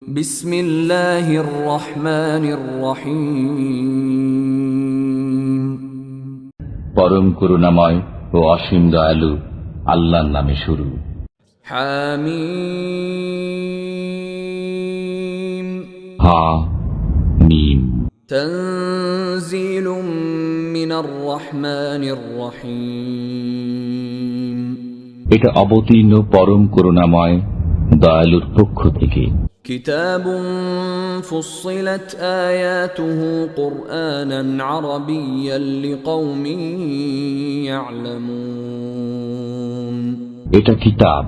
বিসমিল্লাহির রহমানির রহিম। পরম করুণাময় ও অসীম দয়ালু আল্লাহর নামে শুরু। হামিম। হা মিম। তানজিলুম মিনার রহমানির রহিম। এটা অবতীর্ণ পরম করুণাময় দয়ালুর পক্ষ থেকে। কিতাবুন ফুসসিলাত আয়াতুহু কুরআনান আরাবিয়্যান লিকাওমিন ইয়া'লামুন। এটা কিতাব,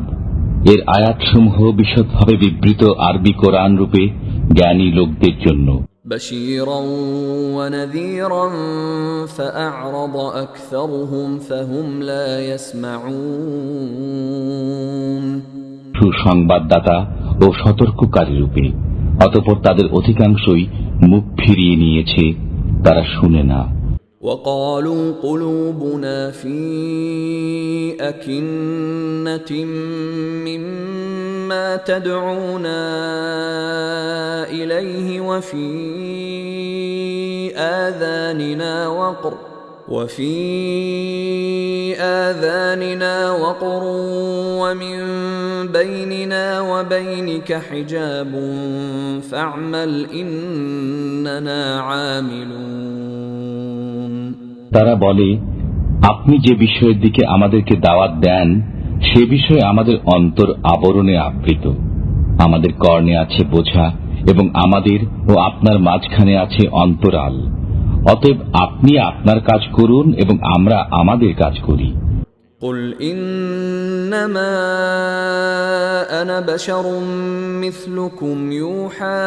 এর আয়াতসমূহ বিশদভাবে বিবৃত আরবি কোরআন রূপে জ্ঞানী লোকদের জন্য। বাশীরান ওয়া নাযীরান ফাআ'রাদা আকসারুহুম ফাহুম লা ইয়াসমাউন। সুসংবাদদাতা ও সতর্ককারী রূপে, অতঃপর তাদের অধিকাংশই মুখ ফিরিয়ে নিয়েছে, তারা শুনে না। وقالوا قلوبنا في أكنة مما تدعونا إليه وفي آذاننا وقر ومن بيننا وبينك حجاب فاعمل إننا عاملون। তারা বলে, আপনি যে বিষয়ের দিকে আমাদেরকে দাওয়াত দেন সে বিষয়ে আমাদের অন্তর আবরণে আবৃত, আমাদের কর্ণে আছে বোঝা এবং আমাদের ও আপনার মাঝখানে আছে অন্তরাল। অতএব আপনি আপনার কাজ করুন এবং আমরা আমাদের কাজ করি। قل إنما أنا بشر مثلكم يوحى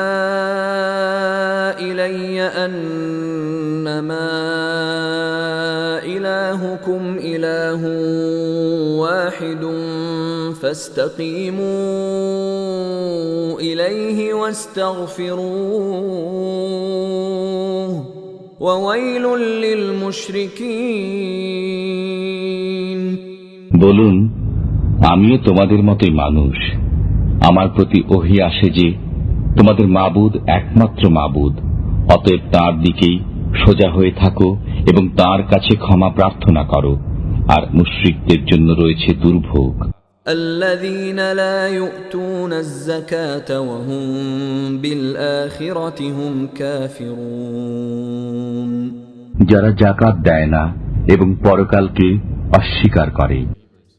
إلي أنما إلهكم إله واحد فاستقيموا إليه واستغفروه وويل للمشركين। বলুন, আমিও তোমাদের মতোই মানুষ। আমার প্রতি ওহী আসে যে তোমাদের মাবুদ একমাত্র মাবুদ, অতএব তাঁর দিকেই সোজা হয়ে থাকো এবং তাঁর কাছে ক্ষমা প্রার্থনা করো, আর মুশরিকদের জন্য রয়েছে দুর্ভোগ। الذين لا يؤتون الزكاة وهم بالآخرة هم كافرون। যারা যাকাত দেয় না এবং পরকালকে অস্বীকার করে।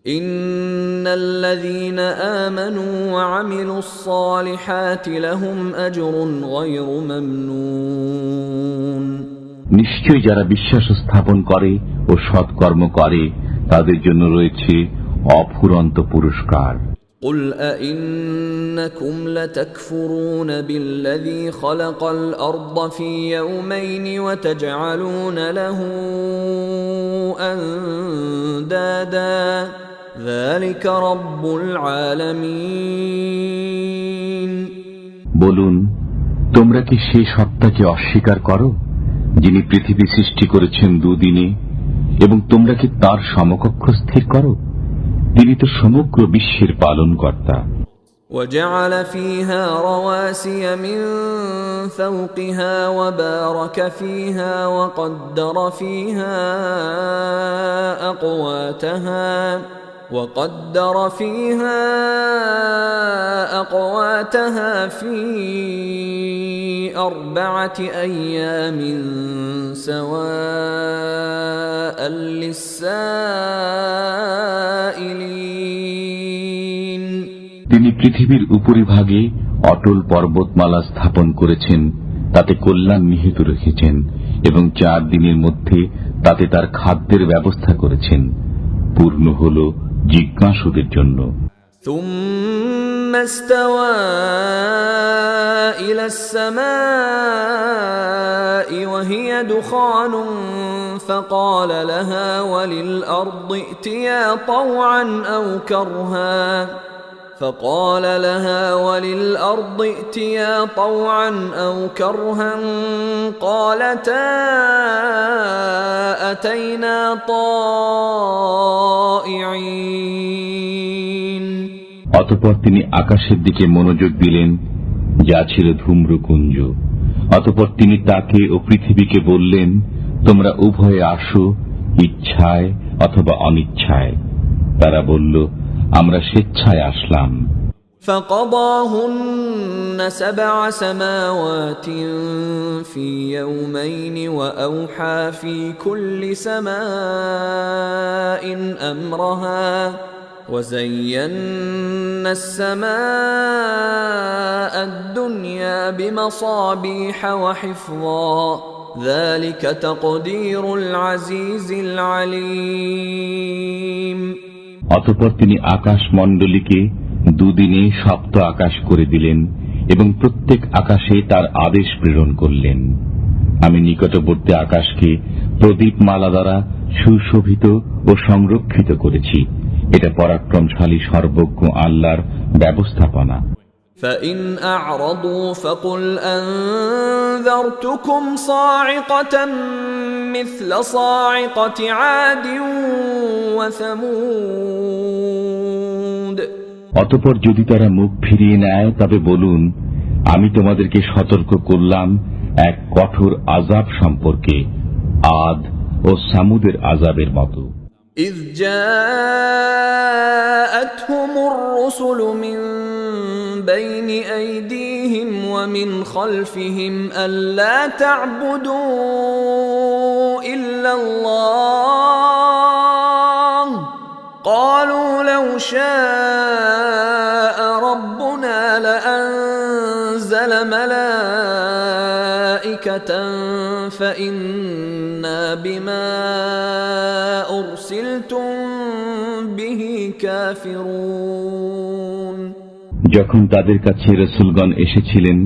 إن الذين آمنوا وعملوا الصالحات لهم أجر غير ممنون। নিশ্চয়ই যারা বিশ্বাস স্থাপন করে ও সৎকর্ম করে তাদের জন্য রয়েছে অফুরন্ত পুরস্কার। قل أئنكم لتكفرون بالذي خلق الأرض في يومين وتجعلون له أندادا ذلك رب العالمين। বলুন, তোমরা কি সেই সত্তাকে অস্বীকার করো যিনি পৃথিবী সৃষ্টি করেছেন দুদিনে, এবং তোমরা কি তার সমকক্ষ স্থির করো? তিনি তো সমগ্র বিশ্বের পালনকর্তা। وجعل فيها رواسي من فوقها وبارك فيها وقدر فيها أقواتها في 4 أيام سواء للسائلين। তিনি পৃথিবীর উপরিভাগে অটল পর্বতমালা স্থাপন করেছেন, তাতে কল্যাণ নিহিত রেখেছেন, এবং 4 দিনের মধ্যে তাতে তার খাদ্যের ব্যবস্থা করেছেন। পূর্ণ হল জিজ্ঞাসুদের জন্য। ثم استوى إلى السماء وهي دخان فقال لها وللأرض ائتيا طوعا أو كرها قالتا أتينا طائعين। অতঃপর তিনি আকাশের দিকে মনোযোগ দিলেন যা ছিল ধূম্রকুঞ্জ। অতঃপর তিনি তাকে ও পৃথিবীকে বললেন, তোমরা উভয়ে আসো, ইচ্ছায় অথবা অনিচ্ছায়। তারা বলল, আমরা স্বেচ্ছায় আসলাম। فقضاهن 7 سماوات في يومين وأوحى في كل سماء أمرها وزينا السماء الدنيا بمصابيح وحفظا ذلك تقدير العزيز العليم। অতঃপর তিনি আকাশমণ্ডলীকে দুদিনে সপ্ত আকাশ করে দিলেন এবং প্রত্যেক আকাশে তার আদেশ প্রেরণ করলেন। আমি নিকটবর্তী আকাশকে প্রদীপমালা দ্বারা সুশোভিত ও সংরক্ষিত করেছি। এটা পরাক্রমশালী সর্বজ্ঞ আল্লাহর ব্যবস্থাপনা। فإن أعرضوا فقل أنذرتكم صاعقة مثل صاعقة عاد وثمود। অতঃপর যদি তারা মুখ ফিরিয়ে নেয় তবে বলুন, আমি তোমাদেরকে সতর্ক করলাম এক কঠোর আযাব সম্পর্কে, আদ ও সামুদের আযাবের মতো। إذ جاءتهم الرسل من بين أيديهم ومن خلفهم ألا تعبدوا إلا الله قالوا لو شاء ربنا لأنزل ملائكة فإنا بما أرسلتم به كافرون। যখন তাদের কাছে রাসূলগণ এসেছিলেন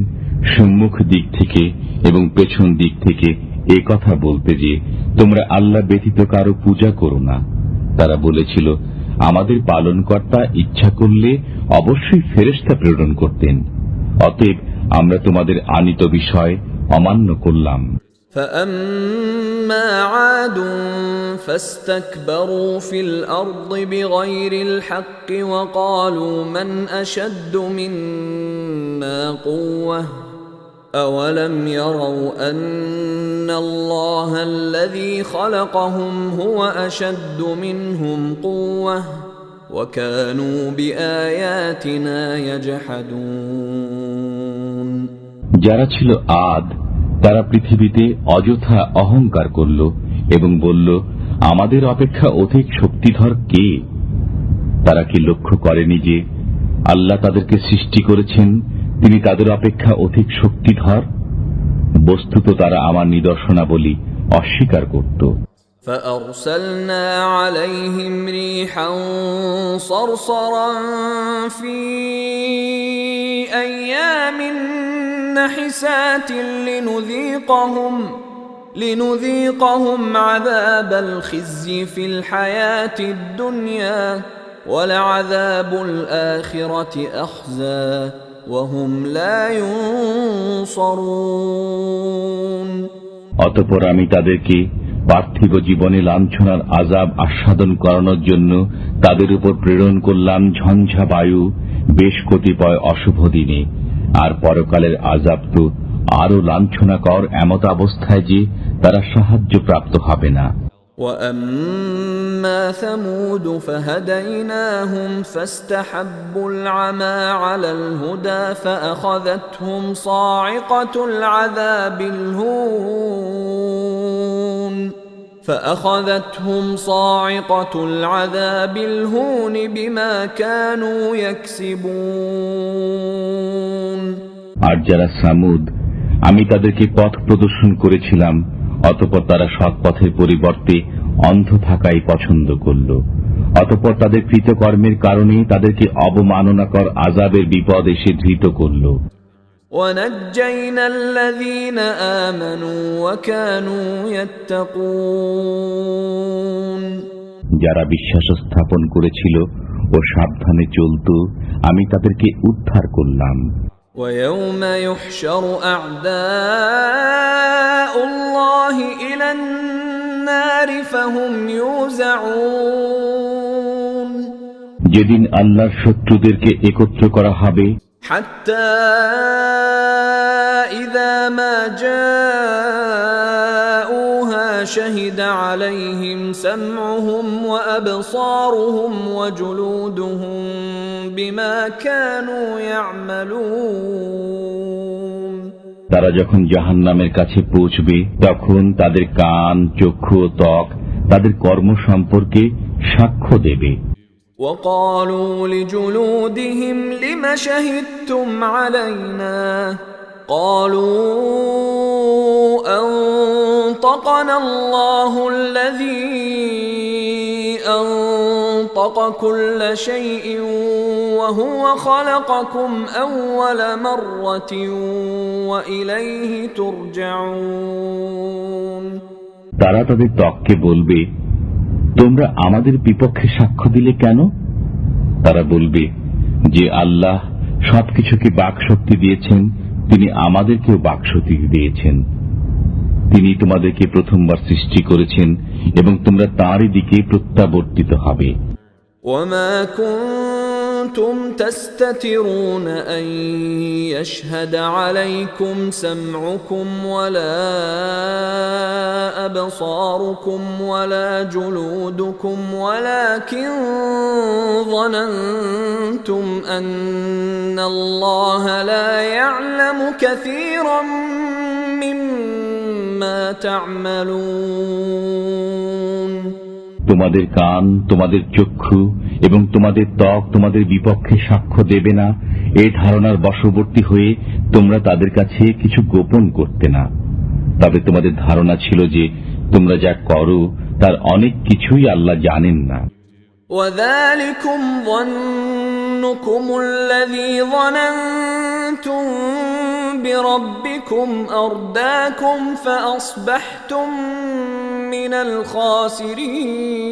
সম্মুখ দিক থেকে এবং পেছন দিক থেকে এ কথা বলতে যে তোমরা আল্লাহ ব্যতীত কারো পূজা করো না, তারা বলেছিল, আমাদের পালনকর্তা ইচ্ছা করলে অবশ্যই ফেরেশতা প্রেরণ করতেন, অতএব আমরা তোমাদের আনীত বিষয় অমান্য করলাম। فأما عاد فاستكبروا في الأرض بغير الحق وقالوا من أشد منا قوة أولم يروا أن الله الذي خلقهم هو أشد منهم قوة وكانوا بآياتنا يجحدون। যারা ছিল আদ তারা পৃথিবীতে অযথা অহংকার করল এবং বলল, আমাদের অপেক্ষা অধিক শক্তিধর কে? তারা কি লক্ষ্য করেনি যে আল্লাহ তাদেরকে সৃষ্টি করেছেন, তিনি তাদের অপেক্ষা অধিক শক্তিধর? বস্তুত তারা আমার নিদর্শনাবলী অস্বীকার করত। فأرسلنا عليهم ريحا صرصرا في أيام نحسات لنذيقهم عذاب الخزي في الحياة الدنيا ولعذاب الآخرة أخزى وهم لا ينصرون। অতঃপর আমি তাদেরকে পার্থিব জীবনে লাঞ্ছনার আযাব আস্বাদন করানোর জন্য তাদের উপর প্রেরণ করলাম ঝঞ্ঝা বায়ু বেশ কতিপয় অশুভ দিনে, আর পরকালের আযাব তো আরো লাঞ্ছনাকর এমত অবস্থায় যে তারা সাহায্য প্রাপ্ত হবে না। وأما ثمود فهديناهم فاستحبوا العمى على الهدى فأخذتهم صاعقة العذاب الهون بما كانوا يكسبون। আর যারা সামুদ, আমি তাদেরকে পথ প্রদর্শন করেছিলাম, অতঃপর তারা সৎ পথের পরিবর্তে অন্ধ থাকাই পছন্দ করল। অতঃপর তাদের কৃতকর্মের কারণে তাদেরকে অবমাননাকর আযাবের বিপদ এসে ধৃত করল। وَنَجَّيْنَا الَّذِينَ آمَنُوا وَكَانُوا يَتَّقُونَ। যারা বিশ্বাস স্থাপন করেছিল ও সাবধানে চলত, আমি তাদেরকে উদ্ধার করলাম। وَيَوْمَ يُحْشَرُ أَعْدَاءُ اللَّهِ إِلَى النَّارِ فَهُمْ يُوزَعُونَ। যেদিন আল্লাহর শত্রুদেরকে একত্র করা হবে حتى إذا ما جاءوها شهد عليهم سمعهم وأبصارهم وجلودهم بما كانوا يعملون তারা যখন জাহান্নামের কাছে পৌঁছবে তখন তাদের কান, চক্ষু ও ত্বক তাদের কর্ম সম্পর্কে সাক্ষ্য দেবে। وقالوا لجلودهم لم شهدتم علينا قالوا أنطقنا الله الذي أنطق كل شيء وهو خلقكم أول مرة وإليه ترجعون তারা তাদের ত্বককে বলবে, তোমরা আমাদের বিপক্ষে সাক্ষ্য দিলে কেন? তারা বলবে যে আল্লাহ সবকিছুকে বাকশক্তি দিয়েছেন, তিনি আমাদেরকেও বাকশক্তি দিয়েছেন। তিনি তোমাদেরকে প্রথমবার সৃষ্টি করেছেন এবং তোমরা তাঁরই দিকে প্রত্যাবর্তিত হবে। وما كنتم تستترون أن يشهد عليكم سمعكم ولا أبصاركم ولا جلودكم ولكن ظننتم أن الله لا يعلم كثيرا مما تعملون তোমাদের কান, তোমাদের চক্ষু এবং তোমাদের ত্বক তোমাদের বিপক্ষে সাক্ষ্য দেবে না, এই ধারণার বশবর্তী হয়ে তোমরা তাদের কাছে কিছু গোপন করতে না। তবে তোমাদের ধারণা ছিল যে তোমরা যা করো তার অনেক কিছুই আল্লাহ জানেন না। وذلكم ظنكم الذي ظننتم بربكم أرداكم فأصبحتم من الخاسرين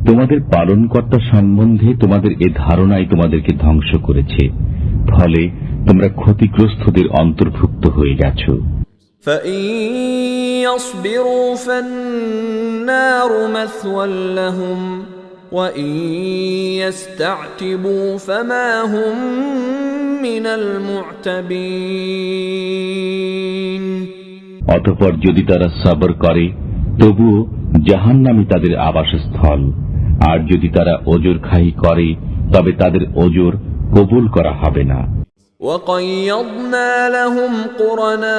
তোমাদের পালনকর্তা সম্বন্ধে তোমাদের এ ধারণাই তোমাদেরকে ধ্বংস করেছে, ফলে তোমরা ক্ষতিগ্রস্তদের অন্তর্ভুক্ত হয়ে গেছো। فإن يصبروا فالنار مثوى لهم وإن يستعتبوا فما هم من المعتبين অতঃপর যদি তারা সবর করে তবুও জাহান্নামই তাদের আবাসস্থল, আর যদি তারা ওজর খাহি করে তবে তাদের ওজর কবুল করা হবে না। وقيضنا لهم قرناء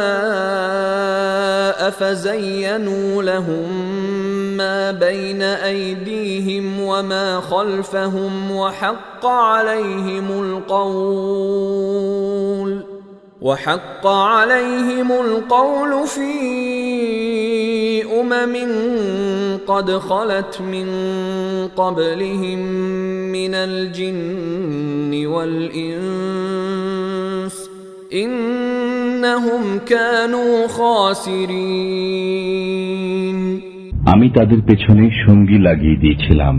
فزينوا لهم ما بين أيديهم وما خلفهم وحق عليهم القول في قد خلت من قبلهم من الجن والإنس إنهم كانوا خاسرين আমি তাদের পেছনে সঙ্গী লাগিয়ে দিয়েছিলাম,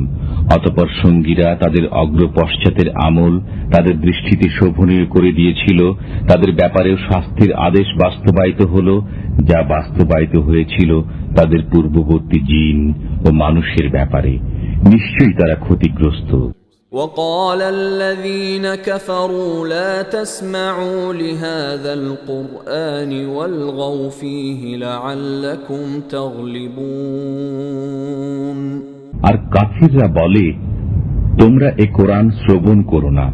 অতঃপর সঙ্গীরা তাদের অগ্রপশ্চাতের আমল তাদের দৃষ্টিতে শোভনীয় করে দিয়েছিল। তাদের ব্যাপারেও শাস্তির আদেশ বাস্তবায়িত হল, যা বাস্তবায়িত হয়েছিল তাদের পূর্ববর্তী জিন ও মানুষের ব্যাপারে। নিশ্চয়ই তারা ক্ষতিগ্রস্ত। وقال الذين كفروا لا تسمعوا لهذا القرآن والغوا فيه لعلكم تغلبون আর কাফিররা বলে, তোমরা এ কোরআন শ্রবণ করো না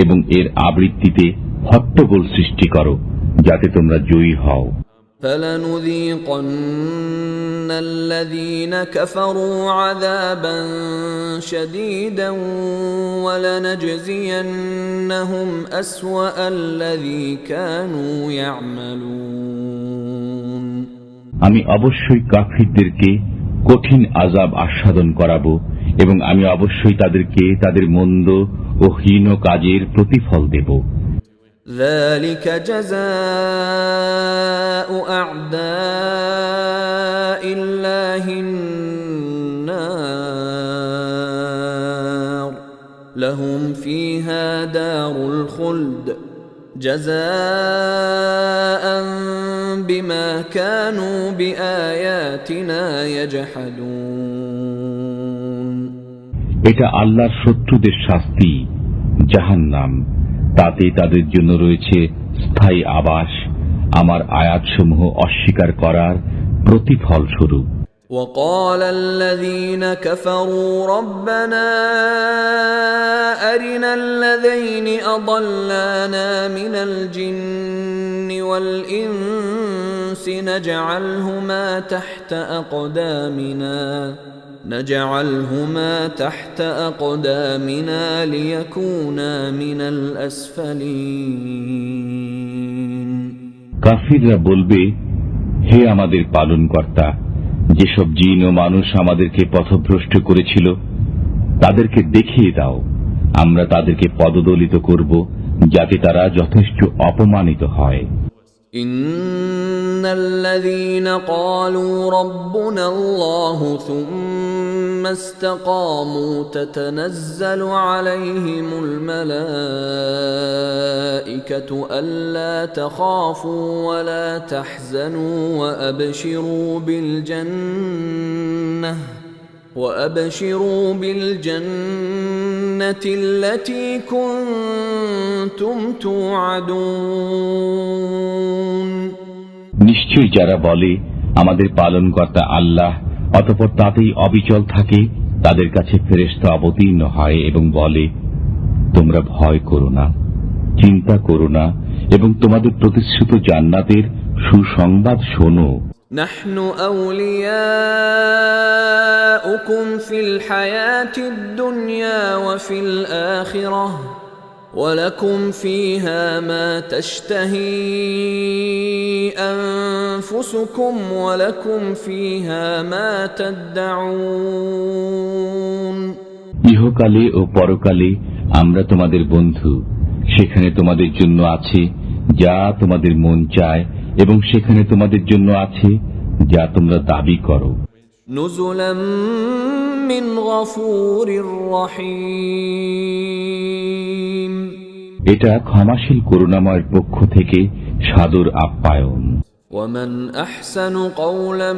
এবং এর আবৃত্তিতে হট্টগোল সৃষ্টি করো, যাতে তোমরা জয়ী হও। فلنذيقن الذين كفروا عذابا شديدا ولنجزينهم أسوأ الذي كانوا يعملون আমি অবশ্যই কাফিরদেরকে কঠিন আযাব আস্বাদন করাবো এবং আমি অবশ্যই তাদেরকে তাদের মন্দ ও হীন কাজের প্রতিফল দেব। ذلك جزاء أعداء الله النار لهم فيها دار الخلد جزاء بما كانوا بآياتنا يجحدون এটা আল্লাহর শত্রুদের শাস্তি, জাহান্নাম, তাতে তাদের জন্য রয়েছে স্থায়ী আবাস, আমার আয়াতসমূহ অস্বীকার করার প্রতিফল স্বরূপ। وقال الذين كفروا ربنا أرنا الذين أضلانا من الجن والإنس نجعلهما تحت أقدامنا ليكونا من الأسفلين। কাফিররা বলবে, হে আমাদের পালনকর্তা, যেসব জিন ও মানুষ আমাদেরকে পথভ্রষ্ট করেছিল তাদেরকে দেখিয়ে দাও, আমরা তাদেরকে পদদলিত করব যাতে তারা যথেষ্ট অপমানিত হয়। ইন্নাল্লাযীনা ক্বালু রাব্বুনা আল্লাহু সুম্মা ইসতাকামু তাতানাজ্জালু আলাইহিমুল মালাঈকাতু আল্লা তাখাফু ওয়া লা তাহজানু وأبشروا بالجنة التي كنتم توعدون। নিশ্চয় যারা বলে আমাদের পালনকর্তা আল্লাহ, অতঃপর তাতেই অবিচল থাকে, তাদের কাছে ফেরেশতা অবতীর্ণ হয় এবং বলে, তোমরা ভয় করো না, চিন্তা করো না, এবং তোমাদের প্রতিশ্রুত জান্নাতের সুসংবাদ শোনো। নাহনু আউলিয়াউকুম ফিল হায়াতিদ দুনিয়া ওয়া ফিল আখিরাহ ওয়া লাকুম ফিহা মা তাশতাহি আনফুসুকুম ওয়া লাকুম ফিহা মা তাদউন। ইহকালে ও পরকালে আমরা তোমাদের বন্ধু, সেখানে তোমাদের জন্য আছে যা তোমাদের মন চায়, এবং সেখানে তোমাদের জন্য আছে যা তোমরা দাবি করো। নুজুলাম মিন গফুরির রহিম। এটা ক্ষমাশীল করুণাময়ের পক্ষ থেকে সাদর আপ্যায়ন। ومن أحسن قولا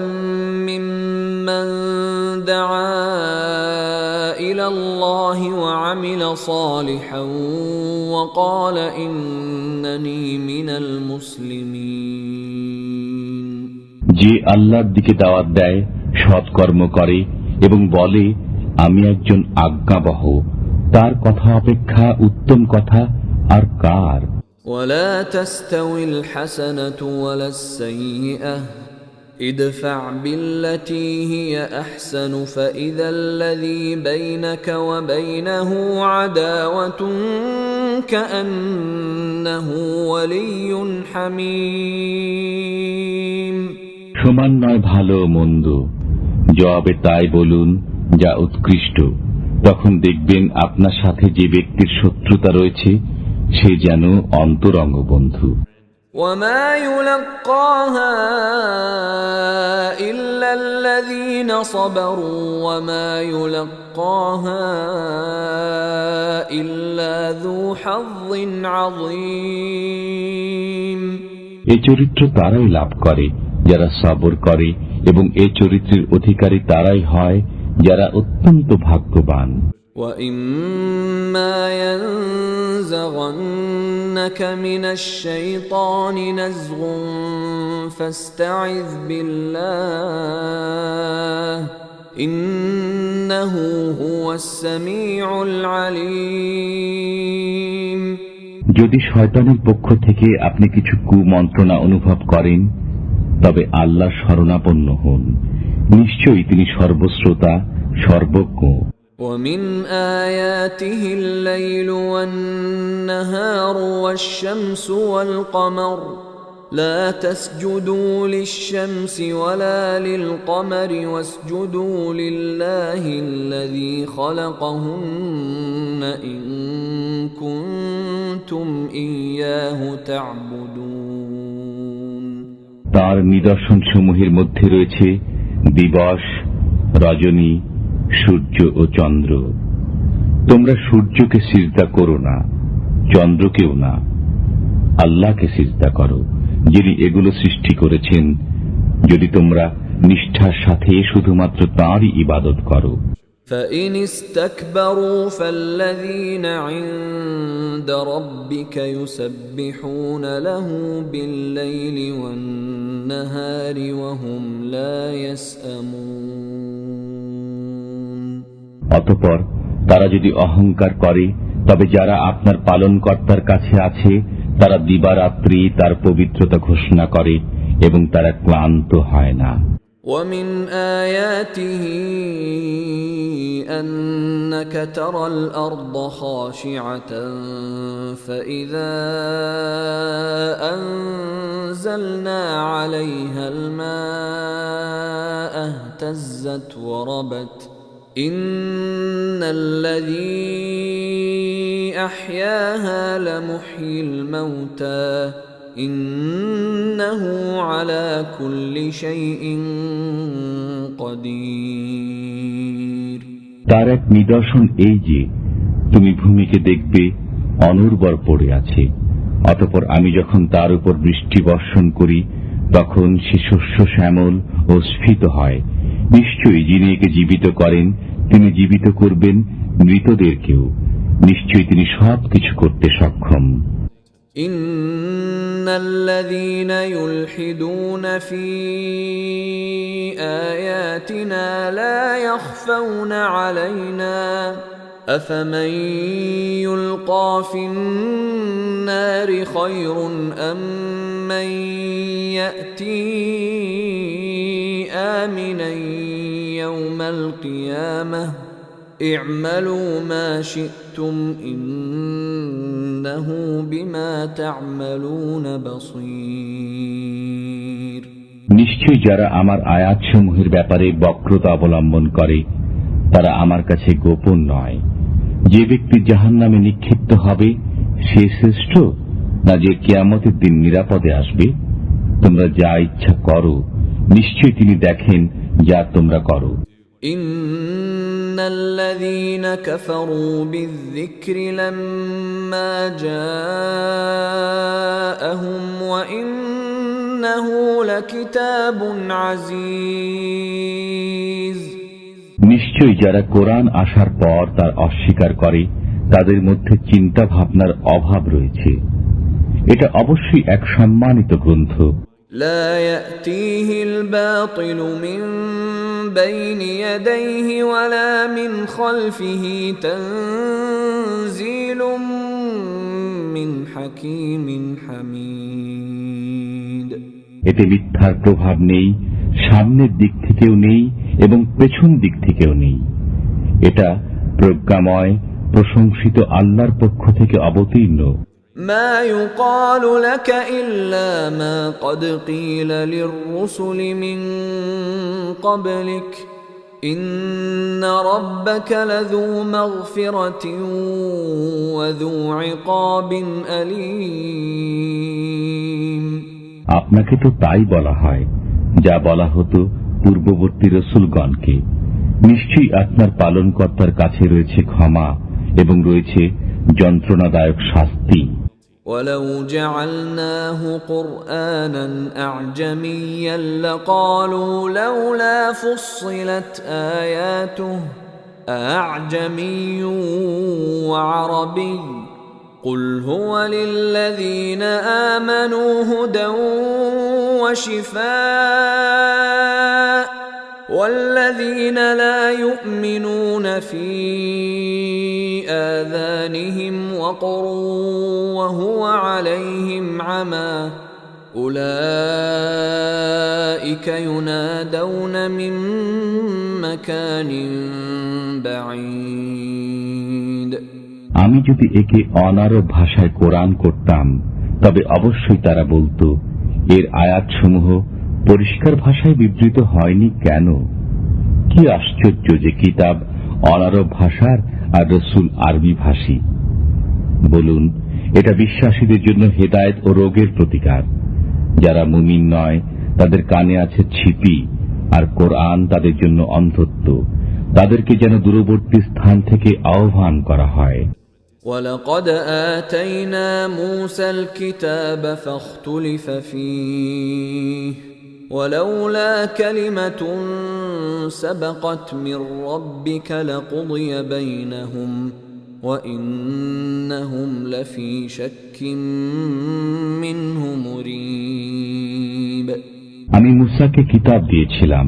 ممن دعا إلى الله وعمل صالحا وقال إنني من المسلمين। যে আল্লাহর দিকে দাওয়াত দেয়, সৎকর্ম করে এবং বলে আমি একজন আজ্ঞাবহ, তার কথা অপেক্ষা উত্তম কথা আর কার? ولا تستوي الحسنة ولا السيئة ادفع بالتي هي أحسن فإذا الذي بينك وبينه عداوة كأنه ولي حميم। সমান নয় ভালো মন্দ, জবাবে তাই বলুন যা উৎকৃষ্ট, তখন দেখবেন আপনার সাথে যে ব্যক্তির শত্রুতা রয়েছে সে যেন অন্তরঙ্গ বন্ধু। وما يلقاها إلا الذين صبروا وما يلقاها إلا ذو حظ عظيم। এই চরিত্র তারাই লাভ করে যারা সবর করে, এবং এই চরিত্রের অধিকারী তারাই হয় যারা অত্যন্ত ভাগ্যবান। وَإِمَّا يَنزَغَنَّكَ مِنَ الشَّيْطَانِ نَزْغٌ فَاسْتَعِذْ بِاللَّهِ إِنَّهُ هُوَ السَّمِيعُ الْعَلِيمُ। যদি শয়তানের পক্ষ থেকে আপনি কিছু কুমন্ত্রণা অনুভব করেন, তবে আল্লাহ শরণাপন্ন হন, নিশ্চয়ই তিনি সর্বশ্রোতা, সর্বজ্ঞ। وَمِنْ آيَاتِهِ اللَّيْلُ وَالنَّهَارُ وَالشَّمْسُ وَالْقَمَرُ لَا تَسْجُدُوا لِلشَّمْسِ وَلَا لِلْقَمَرِ وَاسْجُدُوا لِلَّهِ الَّذِي خَلَقَهُنَّ إِن كُنتُمْ إِيَّاهُ تَعْبُدُونَ। তার নিদর্শনসমূহের মধ্যে রয়েছে দিবস, রজনী, সূর্য ও চন্দ্র। তোমরা সূর্যকে সিজদা করো না, চন্দ্রকেও না, আল্লাহকে সিজদা করো যিনি এগুলো সৃষ্টি করেছেন, যদি তোমরা নিষ্ঠার সাথে শুধুমাত্র তাঁরই ইবাদত করো। فإن استكبروا فالذين عند ربك يسبحون له بالليل والنهار وهم لا يسأمون অতঃপর তারা যদি অহংকার করে তবে যারা আপনার পালনকর্তার কাছে আছে তারা দিবারাত্রি তার পবিত্রতা ঘোষণা করে এবং তারা ক্লান্ত হয় না। ومن آياته أنك ترى الأرض خاشعة فإذا أنزلنا عليها الماء اهتزت وربت إن الذي أحياها لمحيي الموتى إنه على كل شيء قدير তার এক নিদর্শন এই যে তুমি ভূমিকে দেখবে অনুর্বর পড়ে আছে, অতঃপর আমি যখন তার উপর বৃষ্টি বর্ষণ করি তখন সে শস্য শ্যামল ও স্ফীত হয়। নিশ্চয়ই যিনি একে জীবিত করেন তিনি জীবিত করবেন মৃতদেরকেও। নিশ্চয়ই তিনি সবকিছু করতে সক্ষম। إن الذين يلحدون في آياتنا لا يخفون علينا أفمن يلقى في النار خير أم من يأتي آمنا يوم القيامة اعملوا ما شئتم إنه بما تعملون بصير নিশ্চয় যারা আমার আয়াতসমূহের ব্যাপারে বক্রতা অবলম্বন করে তারা আমার কাছে গোপন নয়। যে ব্যক্তি জাহান্নামে নিক্ষিপ্ত হবে সে শ্রেষ্ঠ না যে কিয়ামতের দিন নিরাপদে আসবে? তোমরা যা ইচ্ছা করো, নিশ্চয় তিনি দেখেন যা তোমরা করো। إن الذين كفروا بالذكر لما جاءهم وإنه لكتاب عزيز নিশ্চয় যারা কোরআন আসার পর তার অস্বীকার করে তাদের মধ্যে চিন্তা ভাবনার অভাব রয়েছে। এটা অবশ্যই এক সম্মানিত গ্রন্থ। لا يأتيه الباطل من بين يديه ولا من خلفه تنزيل من حكيم حميد এতে মিথ্যার প্রভাব নেই, সামনের দিক থেকেও নেই এবং পেছন দিক থেকেও নেই। এটা প্রজ্ঞাময় প্রশংসিত আল্লাহর পক্ষ থেকে অবতীর্ণ। ما يقال لك إلا ما قد قيل للرسل من قبلك إن ربك لذو مغفرة وذو عقاب أليم আপনাকে তো তাই বলা হয় যা বলা হতো পূর্ববর্তী রসুলগণকে। নিশ্চয়ই আপনার পালনকর্তার কাছে রয়েছে ক্ষমা এবং রয়েছে যন্ত্রণাদায়ক শাস্তি। ولو جعلناه قرآنا أعجميا لقالوا لولا فصلت آياته أعجمي وعربي قل هو للذين آمنوا هدى وشفاء والذين لا يؤمنون في آذانهم وقر وهو عليهم عمى أولئك ينادون من مكان بعيد আমি যদি একে অনারব ভাষায় কোরআন করতাম তবে অবশ্যই তারা বলতো এর আয়াতসমূহ পরিষ্কার ভাষায় বিবৃত হয়নি কেন? কি আশ্চর্য যে কিতাব অনারব ভাষার আর রসুল আরবি ভাষী। বলুন, এটা বিশ্বাসীদের জন্য হেদায়েত ও রোগের প্রতিকার। যারা মুমিন নয় তাদের কানে আছে ছিপি, আর কোরআন তাদের জন্য অন্ধত্ব। তাদেরকে যেন দূরবর্তী স্থান থেকে আহ্বান করা হয়। وَلَقَدْ آتَيْنَا مُوسَى الْكِتَابَ فَاخْتُلِفَ فِيهِ ولولا كلمة سبقت من ربك لقضي بينهم وإنهم لفي شك منه مريب। আমি মুসাকে কিতাব দিয়েছিলাম,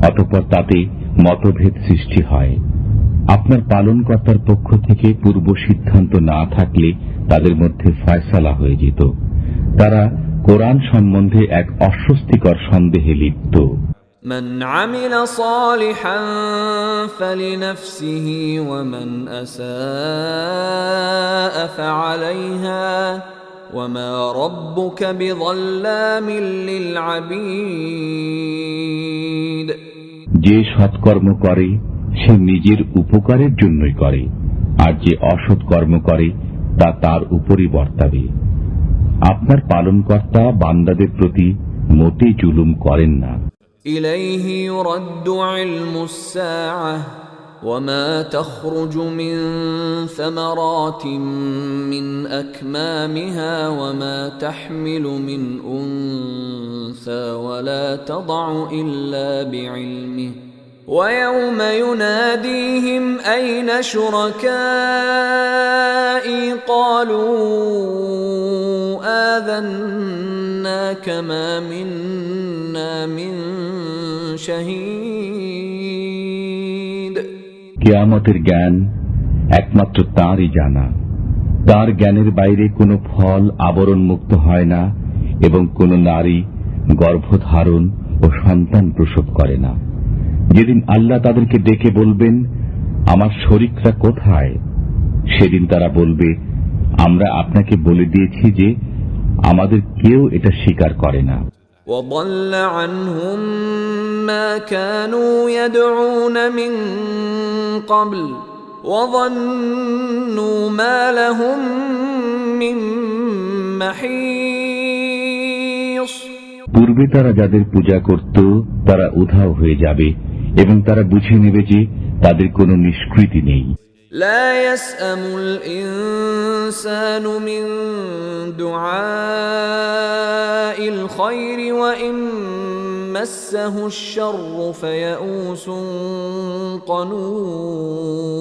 অতঃপর তাতে মতভেদ সৃষ্টি হয়। আপনার পালনকর্তার পক্ষ থেকে পূর্ব সিদ্ধান্ত না থাকলে তাদের মধ্যে ফয়সালা হয়ে যেত। তারা কোরআন সম্বন্ধে এক অস্বস্তিকর সন্দেহে লিপ্ত। من عمل صالحا فلنفسه ومن أساء فعليها وما ربك بظلام للعبيد। যে সৎকর্ম করে সে নিজের উপকারের জন্যই করে, আর যে অসৎ কর্ম করে তা তার উপরই বর্তাবে। আপনার পালনকর্তা বান্দাদের প্রতি মোটেই জুলুম করেন না। إليه يرد علم الساعة وما تخرج من ثمرات من أكمامها وما تحمل من أنثى ولا تضع إلا بعلمه ويوم يناديهم أين شركائي قالوا آذناك ما منا من شهيد। কিয়ামতের জ্ঞান একমাত্র তাঁরই জানা। তার জ্ঞানের বাইরে কোনো ফল আবরণ মুক্ত হয় না এবং কোনো নারী গর্ভধারণ ও সন্তান প্রসব করে না। যেদিন আল্লাহ তাদেরকে ডেকে বলবেন, আমার শরীকরা কোথায়, সেদিন তারা বলবে, আমরা আপনাকে বলে দিয়েছি যে আমাদের কেউ এটা স্বীকার করে না। وضل عنهم ما كانوا يدعون من قبل وظنوا ما لهم من محيص। পূর্বে তারা যাদের পূজা করত তারা উধাও হয়ে যাবে এবং তারা বুঝে নেবে যে তাদের কোনো নিষ্কৃতি নেই। لا يسأم الإنسان من دعاء الخير وإن مسه الشر فيئوس قنوط।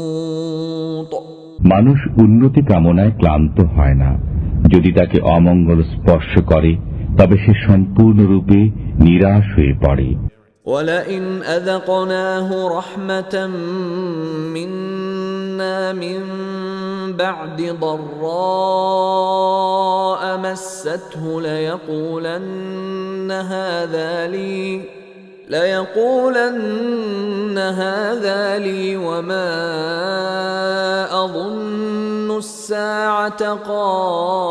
মানুষ উন্নতি কামনায় ক্লান্ত হয় না, যদি তাকে অমঙ্গল স্পর্শ করে তবে সে সম্পূর্ণরূপে নিরাশ হয়ে পড়ে। ولئن أذقناه رحمة منا من بعد ضراء مسته ليقولن هذا لي وما أظن الساعة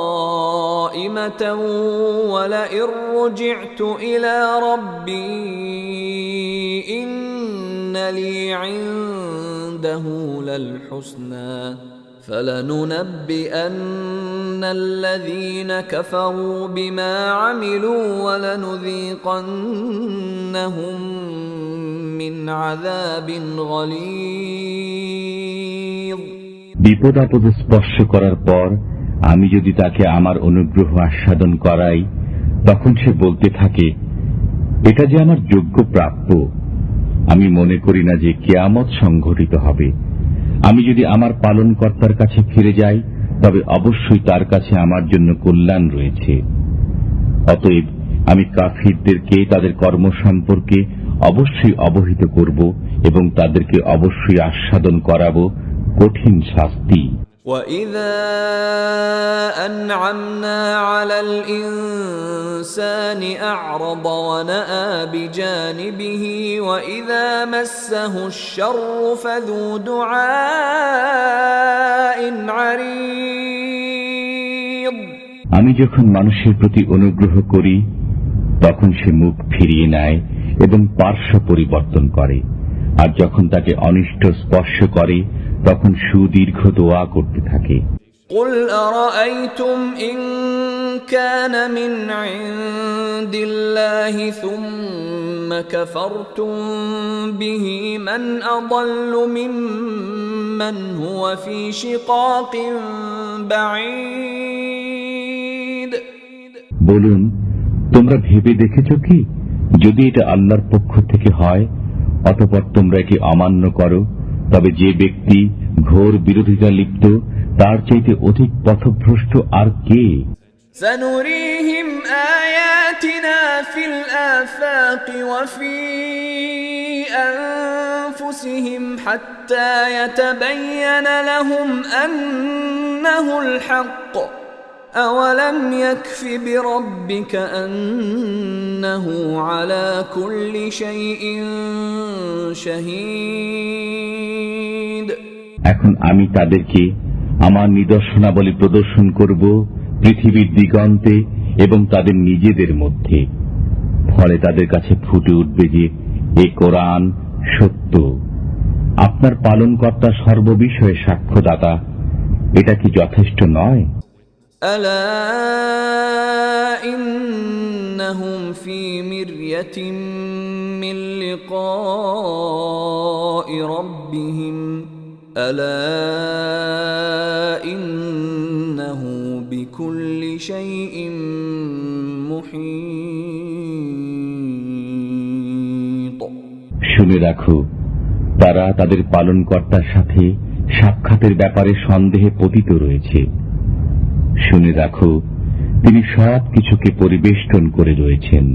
قائمة ولئن رجعت إلى ربي إن لي عنده للحسنى فلننبئن الذين كفروا بما عملوا ولنذيقنهم من عذاب غليظ। বিপদ আপদ স্পর্শ করার পর আমি যদি তাকে আমার অনুগ্রহ আস্বাদন করাই, তখন সে বলতে থাকে, এটা যে আমার যোগ্য প্রাপ্য। আমি মনে করি না যে কিয়ামত সংঘটিত হবে। আমি যদি আমার পালনকর্তার কাছে ফিরে যাই তবে অবশ্যই তার কাছে আমার জন্য কল্যাণ রয়েছে। অতএব আমি কাফিরদেরকে তাদের কর্ম সম্পর্কে অবশ্যই অবহিত করব এবং তাদেরকে অবশ্যই আস্বাদন করাব কঠিন শাস্তি। وَإِذَا أَنْعَمْنَا عَلَى الْإِنسَانِ أَعْرَضَ وَنَأَى بِجَانِبِهِ وَإِذَا مَسَّهُ الشَّرُّ فَذُو دُعَاءٍ عَرِيضٍ। আমি যখন মানুষের প্রতি অনুগ্রহ করি তখন সে মুখ ফিরিয়ে নেয় এবং পার্শ্ব পরিবর্তন করে, আর যখন তাকে অনিষ্ট স্পর্শ করে তখন সুদীর্ঘ দোয়া করতে থাকে। قُلْ أَرَأَيْتُمْ إِنْ كَانَ مِنْ عِنْدِ اللَّهِ ثُمَّ كَفَرْتُمْ بِهِ مَنْ أَضَلُّ مِمَّنْ هُوَ فِي شِقَاقٍ بَعِيدٍ। বলুন, তোমরা ভেবে দেখেছ কি যদি এটা আল্লাহর পক্ষ থেকে হয় অতঃপর তোমরা একে অমান্য করো, তবে যে ব্যক্তি ঘোর বিরোধিতা লিপ্ত তার চাইতে অধিক পথভ্রষ্ট আর কে? سنريهم آياتنا في الآفاق وفي أنفسهم حتى يتبين لهم أنه الحق أولم يكف بربك أنه على كل شيء شهيد। এখন আমি তাদেরকে আমার নিদর্শনাবলী প্রদর্শন করব পৃথিবীর দিগন্তে এবং তাদের নিজেদের মধ্যে, ফলে তাদের কাছে ফুটে উঠবে যে এ কোরআন সত্য। আপনার পালনকর্তা সর্ববিষয়ে সাক্ষ্যদাতা, এটা কি যথেষ্ট নয়? ألا إنهم في مرية من لقاء ربهم ألا إنه بكل شيء محيط। শুনে রাখো, তারা তাদের পালনকর্তার সাথে সাক্ষাতের ব্যাপারে সন্দেহে পতিত রয়েছে। শুনে রাখো, তিনি সব কিছুকে পরিবেষ্টন করে রয়েছেন।